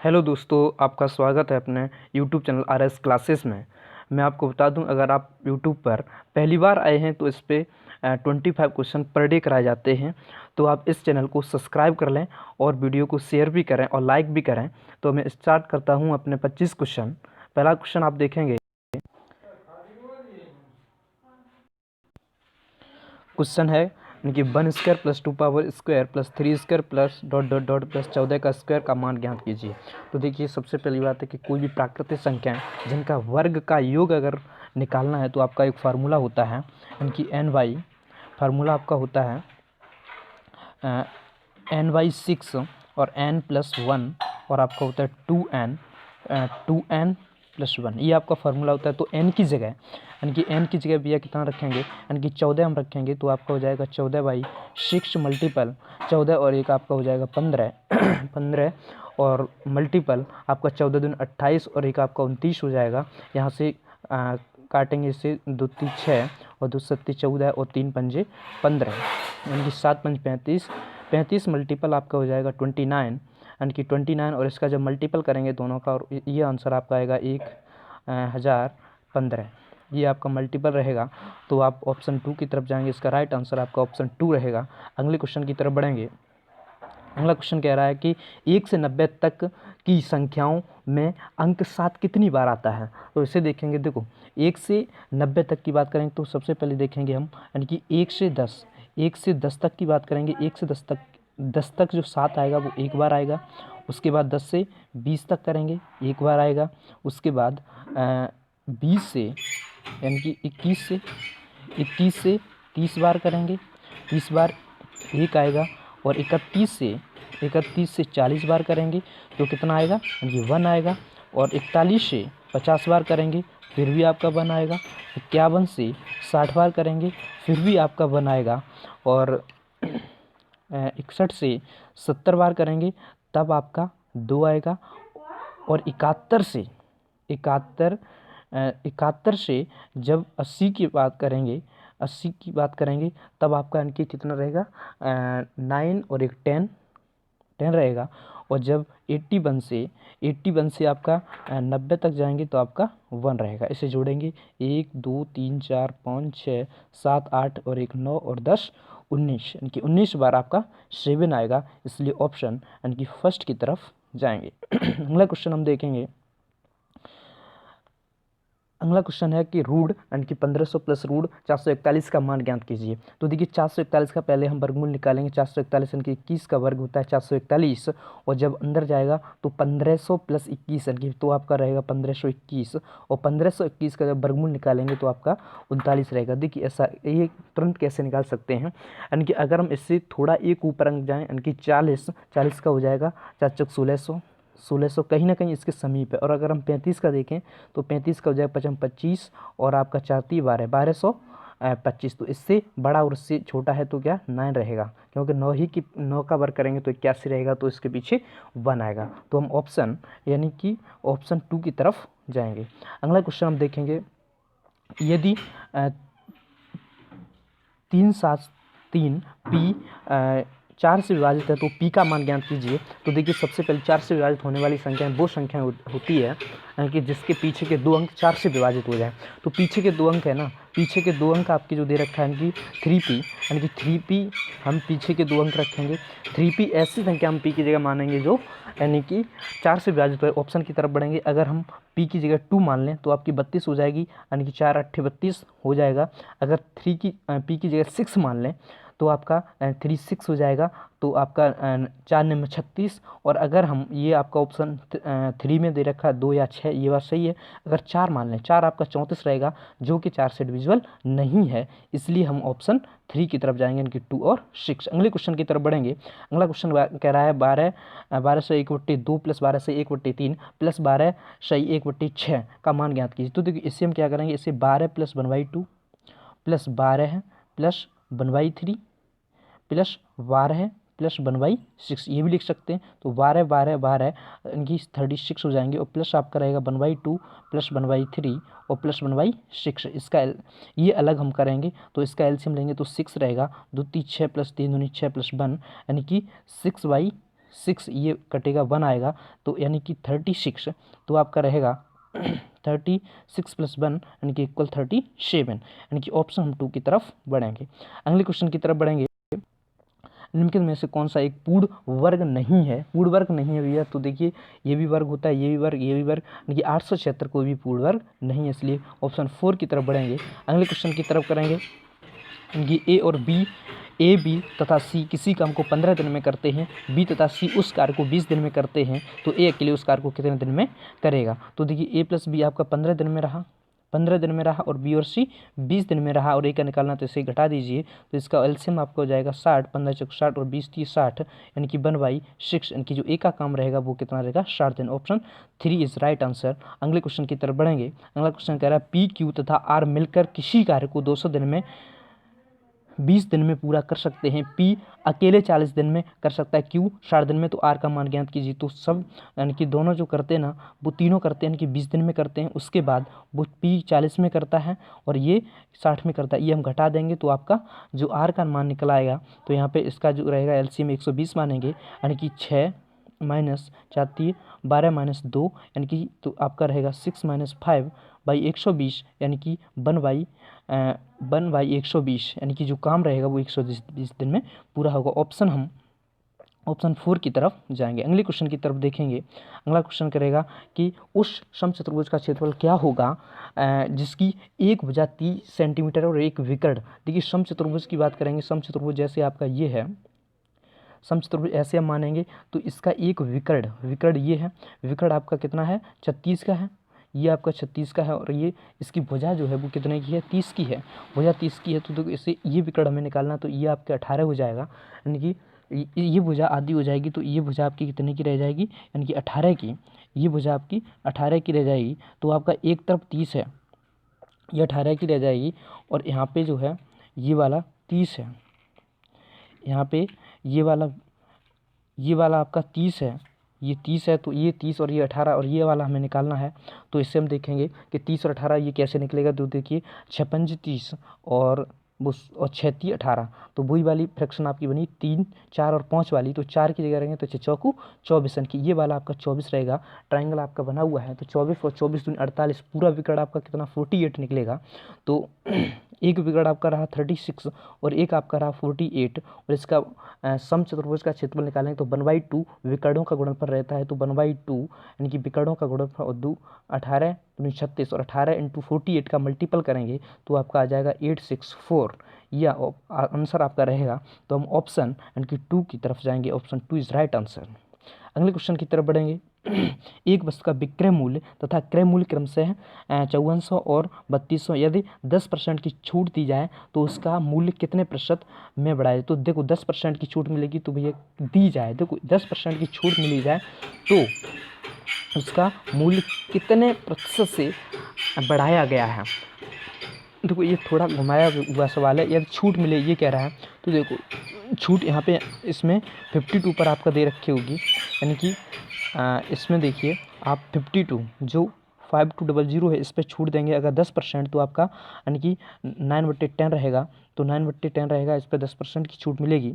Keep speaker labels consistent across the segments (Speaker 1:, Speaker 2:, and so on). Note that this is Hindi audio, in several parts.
Speaker 1: हेलो दोस्तों, आपका स्वागत है अपने यूट्यूब चैनल RS क्लासेस में। मैं आपको बता दूं, अगर आप यूट्यूब पर पहली बार आए हैं तो इस पे 25 क्वेश्चन पर डे कराए जाते हैं। तो आप इस चैनल को सब्सक्राइब कर लें और वीडियो को शेयर भी करें और लाइक भी करें। तो मैं स्टार्ट करता हूं अपने 25 क्वेश्चन। पहला क्वेश्चन आप देखेंगे, क्वेश्चन है कि 1² + 2² plus 3² plus dot dot dot plus 14 का स्क्वायर का मान ज्ञात कीजिए। तो देखिए, सबसे पहली बात है कि कोई भी प्राकृतिक संख्याएं जिनका वर्ग का योग अगर निकालना है तो आपका एक फार्मूला होता है, यानी कि n/, फार्मूला आपका होता है n/6 और n+1 और आपका होता है 2n+1। ये आपका फार्मूला होता है। तो n की जगह, यानी कि n की जगह भैया कितना रखेंगे, यानी कि 14 हम रखेंगे तो आपका हो जाएगा 14/6 मल्टीपल 14 और एक आपका हो जाएगा 15 15 और मल्टीपल आपका 14 दूनी 28 और एक आपका 29 हो जाएगा। यहाँ से काटेंगे इससे, 2 3 6 और 2 7 14 और 3 पंजे 15, यानी कि 7 5 35 35 मल्टीपल आपका हो जाएगा 29, यानी कि 29 और इसका जब मल्टीपल करेंगे दोनों का, और ये आंसर आपका आएगा 1015। ये आपका मल्टीपल रहेगा। तो आप ऑप्शन 2 की तरफ जाएंगे, इसका राइट आंसर आपका ऑप्शन 2 रहेगा। अगले क्वेश्चन की तरफ बढ़ेंगे। अगला क्वेश्चन कह रहा है कि 1 से 90 तक की संख्याओं में अंक 7 कितनी बार आता है। तो इसे देखेंगे। देखो, 1 से 90 तक की बात करेंगे तो सबसे पहले देखेंगे हम, यानी कि 1 से 10 तक की बात करेंगे। 1 से 10 तक जो 7 आएगा वो एक बार आएगा। उसके बाद 10 से 20 तक करेंगे, एक बार आएगा। उसके बाद 20 से, यानी कि 21 से 30 बार करेंगे, 30 बार एक आएगा। और 31 से 40 बार करेंगे तो कितना आएगा, यानी कि 1 आएगा। और 41 से 50 बार करेंगे फिर भी आपका 1 आएगा। 51 से 60 बार करेंगे फिर भी आपका 1 आएगा। और 61 से 70 बार करेंगे तब आपका 2 आएगा। और 71 से जब 80 की बात करेंगे तब आपका अंक कितना रहेगा, 9 और एक 10 रहेगा। और जब 81 से आपका 90 तक जाएंगे तो आपका 1 रहेगा। इसे जोड़ेंगे, 1 2 3 4 5 6 7 8 और एक 9 और 10 19, यानी कि 19 बार आपका 7 आएगा। इसलिए ऑप्शन, यानी कि फर्स्ट की तरफ जाएंगे। अगला क्वेश्चन हम देखेंगे। अगला क्वेश्चन है कि रूट, यानी कि 1500 प्लस रूट 441 का मान ज्ञात कीजिए। तो देखिए, 441 का पहले हम वर्गमूल निकालेंगे। 441 यानी कि 21 का वर्ग होता है 441। और जब अंदर जाएगा तो 1500 प्लस 21, यानी कि तो आपका रहेगा 1521। और 1521 का जब वर्गमूल निकालेंगे तो आपका 39 रहेगा। देखिए, ऐसा ये तुरंत कैसे निकाल सकते हैं, यानी कि अगर हम इससे थोड़ा एक ऊपर अंक जाएँ, यानी कि 40 का हो जाएगा 4 चौक 1600 कहीं ना कहीं इसके समीप है। और अगर हम 35 का देखें तो 35 का हो जाएगा 55 25 और आपका 4 3 12 1225। तो इससे बड़ा और इससे छोटा है तो क्या 9 रहेगा, क्योंकि 9 का वर्ग करेंगे तो 81 रहेगा। तो इसके पीछे 1 आएगा। तो हम ऑप्शन, यानी कि ऑप्शन 2 की तरफ जाएंगे। अगला क्वेश्चन हम देखेंगे, यदि 373 पी 4 से विभाजित है तो पी का मान ज्ञात कीजिए। तो देखिए, सबसे पहले 4 से विभाजित होने वाली संख्याएं वो संख्या होती है, यानी कि जिसके पीछे के 2 अंक 4 से विभाजित हो जाए। तो पीछे के 2 अंक है ना, पीछे के 2 अंक आपकी जो दे रखा है, यानी कि 3p, यानी कि 3p हम पीछे के 2 अंक रखेंगे। 3p ऐसी संख्या हम p की जगह मानेंगे जो, यानी कि 4 से विभाजित हो। ऑप्शन की तरफ बढ़ेंगे। अगर हम p की जगह 2 मान लें तो आपकी 32 हो जाएगी, यानी कि 4 8 32 हो जाएगा। अगर p की जगह 6 मान लें तो आपका 3 6 हो जाएगा। तो आपका 4 9 36। और अगर हम, ये आपका ऑप्शन 3 में दे रखा है 2 या 6, ये बात सही है। अगर 4 मान लें, 4 आपका 34 रहेगा, जो कि 4 से डिविजिबल नहीं है। इसलिए हम ऑप्शन 3 की तरफ जाएंगे, यानी कि 2 और 6। अगले क्वेश्चन की तरफ बढ़ेंगे। अगला क्वेश्चन कह रहा है 12 से 1/2 प्लस 12 से 1/3 प्लस 12 से 1/6 का मान ज्ञात कीजिए। तो देखिए, इससे हम क्या करेंगे, इसे 12 plus 1/2 plus 12 plus 1/3 plus 12 plus 1/6, ये भी लिख सकते हैं। तो 12 12 12 इनकी 36 हो जाएंगे। और प्लस आपका रहेगा 1/2 प्लस 1/3 और प्लस 1/6। इसका ये अलग हम करेंगे तो इसका एलसीएम लेंगे तो 6 रहेगा। 2 3 6 प्लस 3 दूनी 6 प्लस 1, यानी कि 6/6 6 ये कटेगा 1 आएगा, तो यानी कि 36, तो आपका रहेगा 36 + 1 यानी कि इक्वल 37, यानी कि ऑप्शन हम 2 की तरफ बढ़ेंगे। अगले क्वेश्चन की तरफ बढ़ेंगे। निम्नलिखित में से कौन सा एक पूर्ण वर्ग नहीं है? पूर्ण वर्ग नहीं है भैया, तो देखिए ये भी वर्ग होता है, ये भी वर्ग, ये भी वर्ग, यानी कि 876 कोई भी पूर्ण वर्ग नहीं है, इसलिए ऑप्शन 4 की तरफ बढ़ेंगे। अगले क्वेश्चन की तरफ करेंगे कि ए और बी, ए बी तथा सी किसी काम को 15 दिन में करते हैं, बी तथा सी उस कार्य को 20 दिन में करते हैं, तो ए अकेले उस कार्य को कितने दिन में करेगा? तो देखिए ए प्लस बी आपका 15 दिन में रहा, 15 दिन में रहा, और बी और सी 20 दिन में रहा, और ए का निकालना तो इसे घटा दीजिए, तो इसका एलसीएम आपको हो जाएगा 60, 15 चौक 60 और 20 30 60, यानी कि 1/6, यानी कि जो ए का काम रहेगा वो कितना रहेगा? 60 दिन। Option 3 is right answer. अगले क्वेश्चन की तरफ बढ़ेंगे। अगला क्वेश्चन कह रहा है पी क्यू तथा आर मिलकर किसी कार्य को 200 दिन में 20 दिन में पूरा कर सकते हैं। पी अकेले 40 दिन में कर सकता है, क्यू 60 दिन में, तो आर का मान ज्ञात कीजिए। तो सब यानी कि दोनों जो करते हैं ना वो तीनों करते हैं, यानी कि 20 दिन में करते हैं, उसके बाद वो पी 40 में करता है और ये 60 में करता है, ये हम घटा देंगे तो आपका जो आर का मान निकल आएगा। तो यहाँ पे इसका जो रहेगा एलसीएम 120 मानेंगे, यानी कि 6 माइनस 4 12 - 2, यानी कि तो आपका रहेगा 6 - 5/120, यानी कि 1/120, यानी कि जो काम रहेगा वो 120 दिन में पूरा होगा। ऑप्शन 4 की तरफ जाएंगे। अगले क्वेश्चन की तरफ देखेंगे। अगला क्वेश्चन करेगा कि उस समचतुर्भुज का क्षेत्रफल क्या होगा जिसकी एक भुजा 30 सेंटीमीटर और एक विकर्ण। देखिए समचतुर्भुज की बात करेंगे, समचतुर्भुज जैसे आपका ये है, समचतुर्भुज ऐसे हम मानेंगे, तो इसका एक विकर्ण ये है, विकर्ण आपका कितना है? 36 का है, ये आपका 36 का है, और ये इसकी भुजा जो है वो कितने की है? 30 की है, भुजा 30 की है, तो देखो इससे ये विकर्ण हमें निकालना, तो ये आपके 18 हो जाएगा, यानी कि ये भुजा आधी हो जाएगी, तो ये भुजा आपकी कितने की रह जाएगी? यानी कि 18 की, ये भुजा आपकी 18 की रह जाएगी, तो आपका एक तरफ 30 है, ये 18 की रह जाएगी, और यहाँ पे जो है ये वाला 30 है, यहाँ पे ये वाला आपका 30 है, ये 30 है, तो ये 30 और ये 18 और ये वाला हमें निकालना है। तो इससे हम देखेंगे कि 30 और 18 ये कैसे निकलेगा। तो देखिए 56 30 और 6 3 18, तो वही वाली फ्रैक्शन आपकी बनी 3 4 और 5 वाली, तो 4 की जगह रहेंगे तो 6 चौकू 24, यानी कि ये वाला आपका 24 रहेगा। ट्राइंगल आपका बना हुआ है, तो 24 और 24 दूनी 48, पूरा विकर्ण आपका कितना? 48 निकलेगा। तो एक विकर्ण आपका रहा 36 और एक आपका रहा 48, और इसका समचतुर्भुज का क्षेत्रफल निकालेंगे तो 1/2 विकर्णों का गुणनफल रहता है, तो 1/2 यानी कि विकर्णों का गुणनफल, और 2 18 दूनी 36, और 18 × 48 का मल्टीपल करेंगे तो आपका आ जाएगा 864, या आंसर आपका रहेगा। तो हम ऑप्शन यानी कि 2 की तरफ जाएंगे, ऑप्शन 2 इज राइट आंसर। अगले क्वेश्चन की तरफ बढ़ेंगे। एक वस्तु का विक्रय मूल्य तथा क्रय मूल्य क्रमशः 5400 और 3200, यदि 10% की छूट दी जाए तो उसका मूल्य कितने प्रतिशत में बढ़ाए? तो देखो 10% की छूट मिलेगी, तो भैया दी जाए, देखो 10% की छूट मिली जाए तो उसका मूल्य कितने प्रतिशत से बढ़ाया गया है। देखो ये थोड़ा घुमाया हुआ सवाल है, यदि छूट मिले ये कह रहा है, तो देखो छूट यहाँ पे इसमें 52 पर आपका दे रखी होगी, यानी कि इसमें देखिए आप 52 जो 5200 है इस पर छूट देंगे अगर 10%, तो आपका यानी कि 9/10 रहेगा, तो 9/10 रहेगा, इस पर 10% की छूट मिलेगी,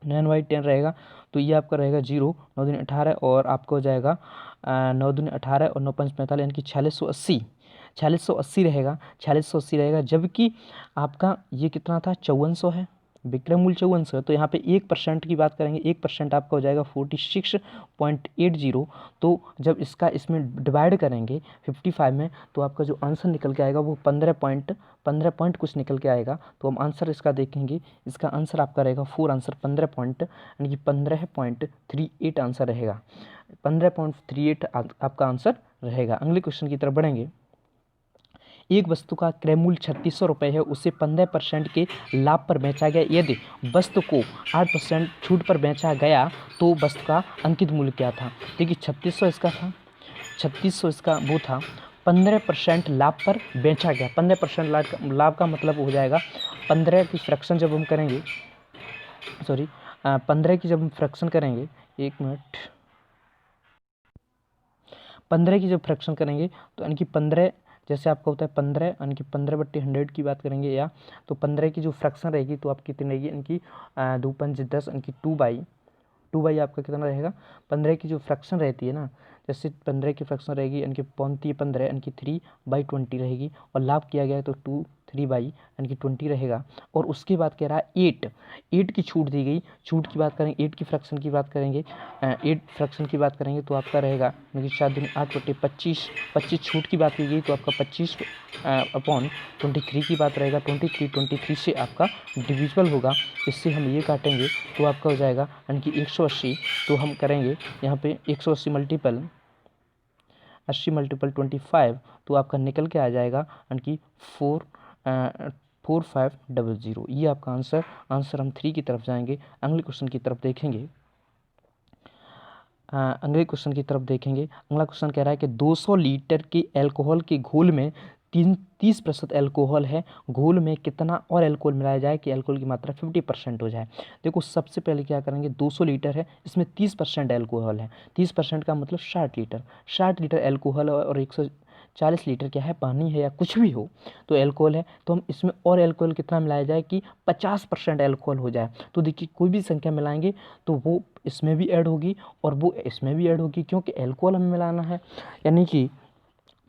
Speaker 1: 9/10 रहेगा, तो ये आपका रहेगा 0 9 दूनी 18, और आपको हो जाएगा 9 दूनी 18 और 9 5 45, यानी कि 4680 रहेगा, 4680 रहेगा, जबकि आपका ये कितना था? 5400 है, विक्रय मूल्य 5400 है, तो यहाँ पे 1% की बात करेंगे, 1% आपका हो जाएगा 46.80, तो जब इसका इसमें डिवाइड करेंगे 55 में, तो आपका जो आंसर निकल के आएगा वो 15 पॉइंट कुछ निकल के आएगा। तो हम आंसर इसका देखेंगे, इसका आंसर आपका रहेगा 4 आंसर 15 पॉइंट, यानी कि 15.38 आंसर रहेगा, 15.38 आपका आंसर रहेगा। अगले क्वेश्चन की तरफ बढ़ेंगे। एक वस्तु का क्रय मूल्य 3600 रुपये है, उसे 15% के लाभ पर बेचा गया, यदि वस्तु को 8% छूट पर बेचा गया तो वस्तु का अंकित मूल्य क्या था? देखिए 3600 इसका था, 3600 इसका वो था, 15% लाभ पर बेचा गया, 15% लाभ का मतलब हो जाएगा 15 की फ्रैक्शन जब हम करेंगे, 15 की जब हम फ्रैक्शन करेंगे, 1 मिनट, 15 की जब फ्रैक्शन करेंगे तो यानी कि 15 जैसे आपका होता है 15, यानी कि 15/100 की बात करेंगे, या तो 15 की जो फ्रैक्शन रहेगी तो आपकी कितनी रहेगी, यानी कि 2 5 10, यानी कि 2/100 2 आपका कितना रहेगा, 15 की जो फ्रैक्शन रहती है ना, जैसे 15 की फ्रैक्शन रहेगी यानी कि 15 यानी कि 3/20 रहेगी, और लाभ किया गया है तो 3 यानी कि 20 रहेगा। और उसके बाद कह रहा है 8 की छूट दी गई, छूट की बात करेंगे, 8 की फ्रैक्शन की बात करेंगे, 8 फ्रैक्शन की बात करेंगे तो आपका रहेगा यानी कि 4 दूनी 8/25, 25 छूट की बात की गई तो आपका 25/23 की बात रहेगा। 23 से आपका डिविजिबल होगा, इससे हम ये काटेंगे तो आपका हो जाएगा यानी कि 180। तो हम करेंगे यहाँ पे 180 मल्टीपल 25, तो आपका निकल के आ जाएगा यानी कि 4500। ये आपका आंसर हम 3 की तरफ जाएंगे। अगले क्वेश्चन की तरफ देखेंगे। अगले क्वेश्चन की तरफ देखेंगे। अगला क्वेश्चन कह रहा है कि 200 लीटर के अल्कोहल के घोल में 30% अल्कोहल है, घोल में कितना और अल्कोहल मिलाया जाए कि अल्कोहल की मात्रा 50% हो जाए। देखो सबसे पहले क्या करेंगे, 200 लीटर है, इसमें 30% अल्कोहल है, 30% का मतलब 60 लीटर अल्कोहल और 140 लीटर क्या है, पानी है या कुछ भी हो तो अल्कोहल है। तो हम इसमें और अल्कोहल कितना मिलाया जाए कि 50% अल्कोहल हो जाए। तो देखिए कोई भी संख्या मिलाएंगे तो वो इसमें भी ऐड होगी और वो इसमें भी ऐड होगी, क्योंकि अल्कोहल हमें मिलाना है। यानी कि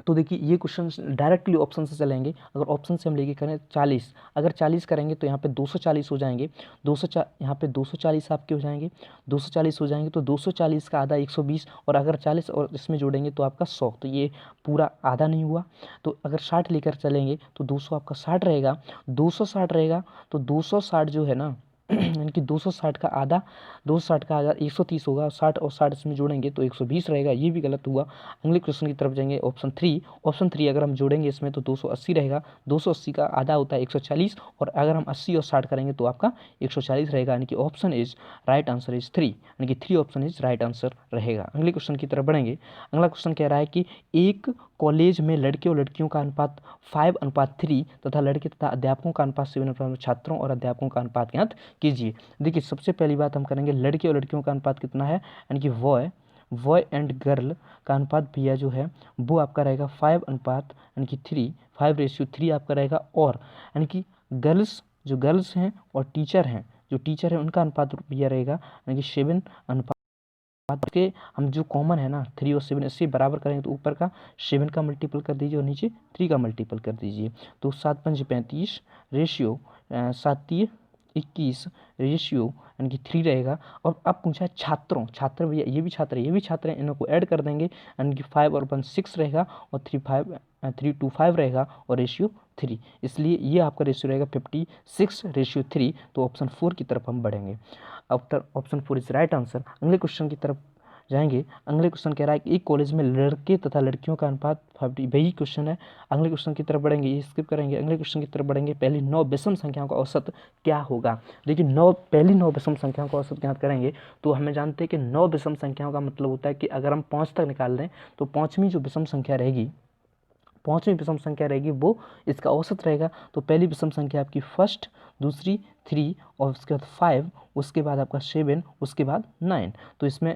Speaker 1: तो देखिए ये क्वेश्चन डायरेक्टली ऑप्शन से चलेंगे। अगर ऑप्शन से हम लेके करें 40, अगर 40 करेंगे तो यहाँ पे 240 हो जाएंगे, यहाँ पे 240 आपके हो जाएंगे, 240 हो जाएंगे तो 240 का आधा 120, और अगर 40 और इसमें जोड़ेंगे तो आपका 100, तो ये पूरा आधा नहीं हुआ। तो अगर 60 लेकर चलेंगे तो 200 आपका 60 रहेगा, 260 रहेगा, तो 260 जो है ना यानी कि 260 का आधा 130 होगा, 60 और 60 इसमें जोड़ेंगे तो 120 रहेगा, ये भी गलत हुआ। अगले क्वेश्चन की तरफ जाएंगे। ऑप्शन 3 अगर हम जोड़ेंगे इसमें तो 280 रहेगा, 280 का आधा होता है 140, और अगर हम 80 और 60 करेंगे तो आपका 140 रहेगा, यानी कि option is right answer is 3, यानी कि 3 ऑप्शन इज राइट आंसर रहेगा। अगले क्वेश्चन की तरफ बढ़ेंगे। अगला क्वेश्चन कह रहा है कि एक कॉलेज में लड़के और लड़कियों का अनुपात 5:3 तथा लड़के तथा अध्यापकों का अनुपात 7:, छात्रों और अध्यापकों का अनुपात ज्ञात कीजिए। देखिए सबसे पहली बात हम करेंगे, लड़के और लड़कियों का अनुपात कितना है, यानी कि बॉय एंड गर्ल का अनुपात भैया जो है वो आपका रहेगा 5 अनुपात यानी कि 5:3 आपका रहेगा। और यानी कि गर्ल्स हैं और टीचर हैं, जो टीचर है उनका अनुपात भैया रहेगा यानी कि 7 अनुपात के। हम जो कॉमन है ना 3 और 7 इससे बराबर करेंगे तो ऊपर का 7 का मल्टीपल कर दीजिए और नीचे 3 का मल्टीपल कर दीजिए, तो 7×5 35 रेशियो 7×3 = 21 रेशियो यानी कि 3 रहेगा। और अब पूछा है छात्र भैया ये भी छात्र हैं, इनको ऐड कर देंगे यानी कि 5 और 1 6 रहेगा, और 3 5 रहेगा और रेशियो 3, इसलिए ये आपका रेशियो रहेगा 56:3। तो ऑप्शन 4 की तरफ हम बढ़ेंगे। Option 4 is right answer. अगले क्वेश्चन की तरफ जाएंगे। अगले क्वेश्चन कह रहा है कि एक कॉलेज में लड़के तथा लड़कियों का अनुपात 50, वही क्वेश्चन है। अगले क्वेश्चन की तरफ बढ़ेंगे, ये स्किप करेंगे। अगले क्वेश्चन की तरफ बढ़ेंगे। पहली 9 विषम संख्याओं का औसत क्या होगा। देखिए पहली 9 विषम संख्याओं का औसत ज्ञात करेंगे तो हमें जानते हैं कि 9 विषम संख्याओं का मतलब होता है कि अगर हम 5 तक निकाल दें तो पाँचवीं जो विषम संख्या रहेगी वो इसका औसत रहेगा। तो पहली विषम संख्या आपकी फर्स्ट, दूसरी 3 और उसके बाद 5, उसके बाद आपका 7, उसके बाद 9। तो इसमें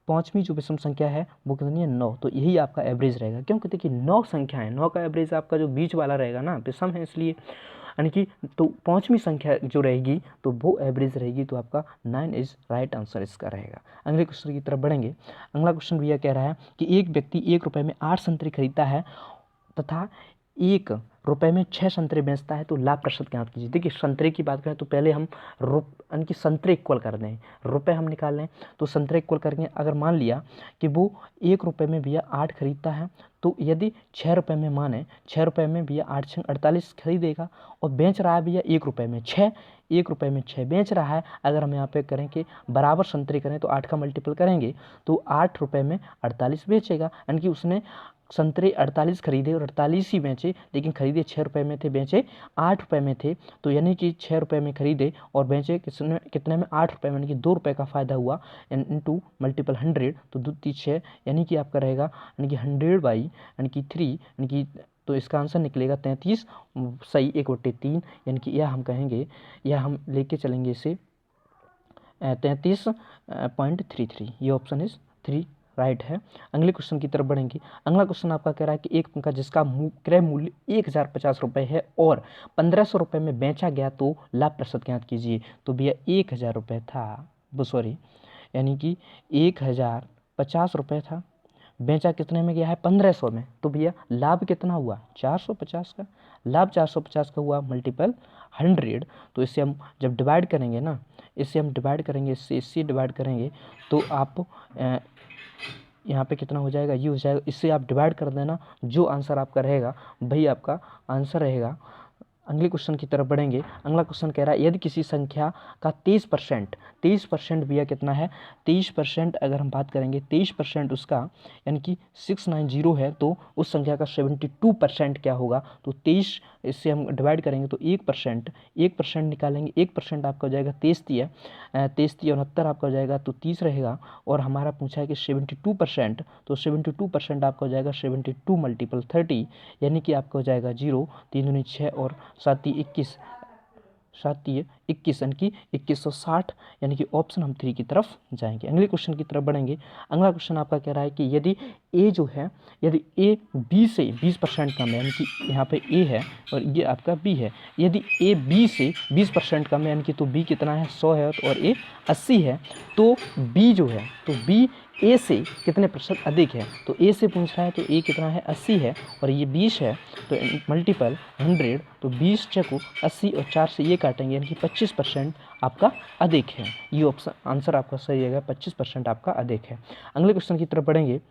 Speaker 1: पाँचवीं जो विषम संख्या है वो कितनी है, 9। तो यही आपका एवरेज रहेगा, क्योंकि देखिए 9 संख्या है, 9 का एवरेज आपका जो बीच वाला रहेगा ना विषम है इसलिए, यानी कि तो पाँचवीं संख्या जो रहेगी तो वो एवरेज रहेगी, तो आपका 9 इज राइट आंसर इसका रहेगा। अगले क्वेश्चन की तरफ बढ़ेंगे। अगला क्वेश्चन भैया कह रहा है कि एक व्यक्ति 1 रुपये में 8 संतरे खरीदता है तथा 1 रुपये में 6 संतरे बेचता है, तो लाभ प्रतिशत ज्ञात कीजिए। देखिए संतरे की बात करें तो पहले हम यानी कि संतरे इक्वल कर दें, रुपये हम निकाल लें तो संतरे इक्वल करके अगर मान लिया कि वो 1 रुपये में भैया 8 खरीदता है, तो यदि 6 रुपये में माने 6 रुपये में भैया 8 6 48 खरीदेगा, और बेच रहा है भैया 1 रुपये में 6, 1 रुपये में 6 बेच रहा है। अगर हम यहाँ पे करें कि बराबर संतरे करें तो 8 का मल्टीपल करेंगे तो 8 रुपये में 48 बेचेगा, यानी कि उसने संतरे 48 खरीदे और 48 ही बेचे, लेकिन खरीदे 6 रुपये में थे, बेचे 8 रुपये में थे। तो यानी कि 6 रुपये में खरीदे और बेचे कितने में, 8 रुपये में, यानी कि 2 रुपये का फ़ायदा हुआ। इनटू मल्टीपल 100 तो 2 3 6 यानी कि आपका रहेगा यानी कि 100 यानी कि 3 यानी कि, तो इसका आंसर निकलेगा 33 सही 1/3, यानी कि यह हम कहेंगे, यह हम लेके चलेंगे इसे 33.33। ये ऑप्शन इज 3 राइट है। अगले क्वेश्चन की तरफ बढ़ेंगे। अगला क्वेश्चन आपका कह रहा है कि एक पंखा जिसका क्रय मूल्य 1050 रुपये है और 1500 रुपये में बेचा गया तो लाभ प्रतिशत ज्ञात कीजिए। तो भैया 1000 रुपये था, सॉरी यानी कि 1050 रुपये था, बेचा कितने में गया है 1500 में। तो भैया लाभ कितना हुआ 450 का, लाभ 450 का हुआ मल्टीपल 100। तो इससे हम जब डिवाइड करेंगे ना, इससे हम डिवाइड करेंगे, इससे डिवाइड करेंगे तो आप यहाँ पे कितना हो जाएगा, ये हो जाएगा। इससे आप डिवाइड कर देना, जो आंसर आपका रहेगा वही आपका आंसर रहेगा। अगले क्वेश्चन की तरफ बढ़ेंगे। अगला क्वेश्चन कह रहा है यदि किसी संख्या का 23% भैया कितना है 23%, अगर हम बात करेंगे 23% उसका यानी कि 690 है, तो उस संख्या का 72% क्या होगा। तो 23 इससे हम डिवाइड करेंगे तो 1% निकालेंगे, 1% आपका हो जाएगा 23 है, 23 69 आपका हो जाएगा, तो 30 रहेगा। और हमारा पूछा है कि 72%, तो 72% आपका हो जाएगा 72 मल्टीपल 30, यानी कि आपका हो जाएगा 0, 3 दूनी 6 और 7 21, 7 21 यानी कि 2160, यानी कि ऑप्शन हम 3 की तरफ जाएंगे। अगले क्वेश्चन की तरफ बढ़ेंगे। अगला क्वेश्चन आपका कह रहा है कि यदि ए जो है, यदि ए बी से 20% कम है, यानी कि यहाँ पे ए है और ये आपका बी है, यदि ए बी से 20% कम है, यानी कि तो बी कितना है 100 है और ए 80 है, तो बी जो है, तो बी ए से कितने प्रतिशत अधिक है। तो ए से पूछ रहा है, तो ए कितना है 80 है और ये 20 है, तो मल्टीपल 100, तो 20 चको 80 और 4 से ये काटेंगे, यानी कि 25% आपका अधिक है। ये ऑप्शन आंसर आपका सही है, 25% आपका अधिक है। अगले क्वेश्चन की तरफ बढ़ेंगे।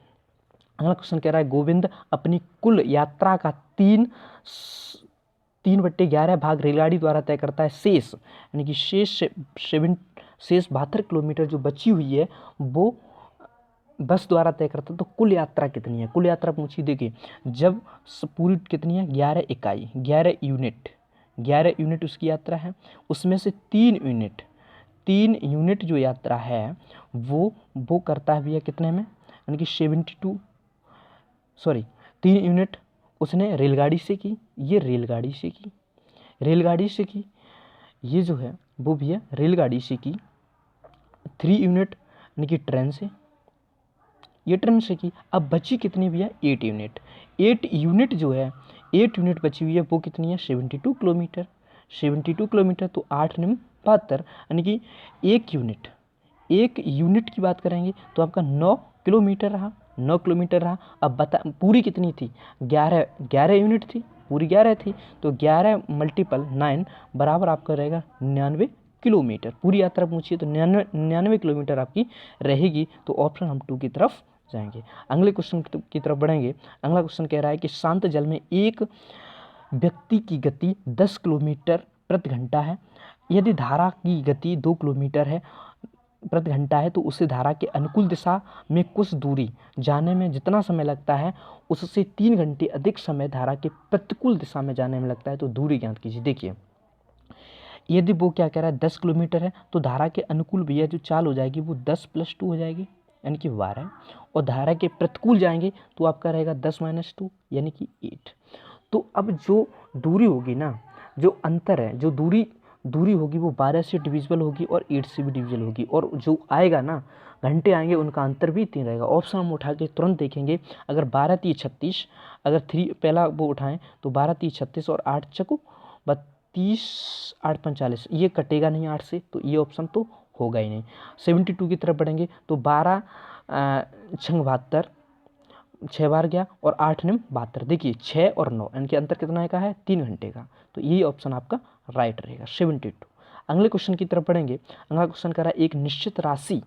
Speaker 1: अगला क्वेश्चन कह रहा है गोविंद अपनी कुल यात्रा का 3/11 भाग रेलगाड़ी द्वारा तय करता है, शेष यानी कि शेष 72 किलोमीटर जो बची हुई है वो बस द्वारा तय करता है। तो कुल यात्रा कितनी है, कुल यात्रा पूछी। देखिए जब पूरी कितनी है 11 इकाई, 11 यूनिट उसकी यात्रा है, उसमें से 3 यूनिट जो यात्रा है वो करता है भैया कितने में, यानी कि 3 यूनिट उसने रेलगाड़ी से की, ये रेलगाड़ी से की, ये जो है वो भैया रेलगाड़ी से की। 3 यूनिट यानी कि ट्रेन से, ये ट्रेन से की। अब बची कितनी भैया 8 यूनिट जो है, 8 यूनिट बची हुई है, वो कितनी है 72 किलोमीटर। तो 8 निम 72, यानी कि एक यूनिट की बात करेंगे तो आपका 9 किलोमीटर रहा। अब बता पूरी कितनी थी 11 यूनिट थी, पूरी 11 थी, तो 11 मल्टीपल 9 बराबर आपका रहेगा 99 किलोमीटर। पूरी यात्रा पूछिए तो 99 किलोमीटर आपकी रहेगी। तो ऑप्शन हम 2 की तरफ जाएंगे। अगले क्वेश्चन की तरफ बढ़ेंगे। अगला क्वेश्चन कह रहा है कि शांत जल में एक व्यक्ति की गति 10 किलोमीटर प्रति घंटा है, यदि धारा की गति 2 किलोमीटर है प्रति घंटा है, तो उसे धारा के अनुकूल दिशा में कुछ दूरी जाने में जितना समय लगता है उससे 3 घंटे अधिक समय धारा के प्रतिकूल दिशा में जाने में लगता है। तो दूरी ज्ञात कीजिए। देखिए यदि वो क्या कह रहा है 10 किलोमीटर है, तो धारा के अनुकूल भैया जो चाल हो जाएगी वो 10 + 2 हो जाएगी, यानी कि 12, और धारा के प्रतिकूल जाएंगे तो आपका रहेगा 10 - 2 यानी कि 8। तो अब जो दूरी होगी ना, जो अंतर है, जो दूरी होगी वो 12 से डिविजिबल होगी और 8 से भी डिविजिबल होगी, और जो आएगा ना घंटे आएंगे उनका अंतर भी 3 रहेगा। ऑप्शन हम उठा के तुरंत देखेंगे। अगर 12 × 3 = 36, अगर 3 पहला वो उठाएं तो 12 × 3 = 36 और 8 चको 32, 8 × 5 = 40, ये कटेगा नहीं 8 से, तो ये ऑप्शन तो होगा ही नहीं। 72 की तरफ बढ़ेंगे तो 12 × 72, 6 बार गया और 8 निम 72। देखिए 6 और 9 इनके अंतर कितना का है 3 घंटे का, तो यही ऑप्शन आपका राइट रहेगा 72। अगले क्वेश्चन की तरफ बढ़ेंगे। अगला क्वेश्चन कह रहा है एक निश्चित राशि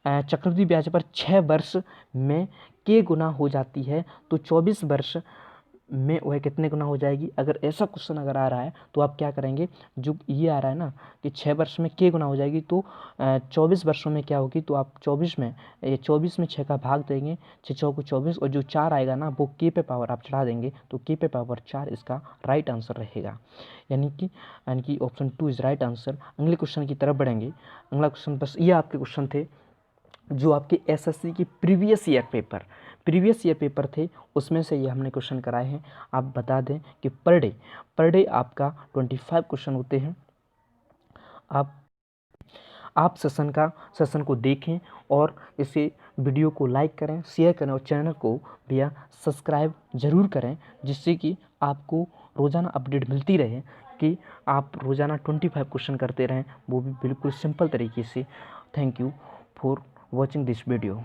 Speaker 1: चक्रवृद्धि ब्याज पर 6 वर्ष में के गुना हो जाती है, तो 24 वर्ष में वह कितने गुना हो जाएगी। अगर ऐसा क्वेश्चन अगर आ रहा है तो आप क्या करेंगे, जो ये आ रहा है ना कि 6 वर्ष में के गुना हो जाएगी, तो 24 वर्षों में क्या होगी, तो आप 24 में 6 का भाग देंगे, 6 × 4 = 24, और जो 4 आएगा ना वो के पे पावर आप चढ़ा देंगे, तो के पे पावर 4 इसका राइट आंसर रहेगा, यानी कि ऑप्शन 2 इज राइट आंसर। अगले क्वेश्चन की तरफ बढ़ेंगे। अगला क्वेश्चन, बस ये आपके क्वेश्चन थे जो आपके एसएससी की प्रीवियस ईयर पेपर थे, उसमें से ये हमने क्वेश्चन कराए हैं। आप बता दें कि पर डे आपका 25 क्वेश्चन होते हैं। आप सेशन को देखें और इसे वीडियो को लाइक करें, शेयर करें और चैनल को भैया सब्सक्राइब ज़रूर करें, जिससे कि आपको रोज़ाना अपडेट मिलती रहे कि आप रोज़ाना 25 क्वेश्चन करते रहें, वो भी बिल्कुल सिंपल तरीके से। Thank you for watching this video.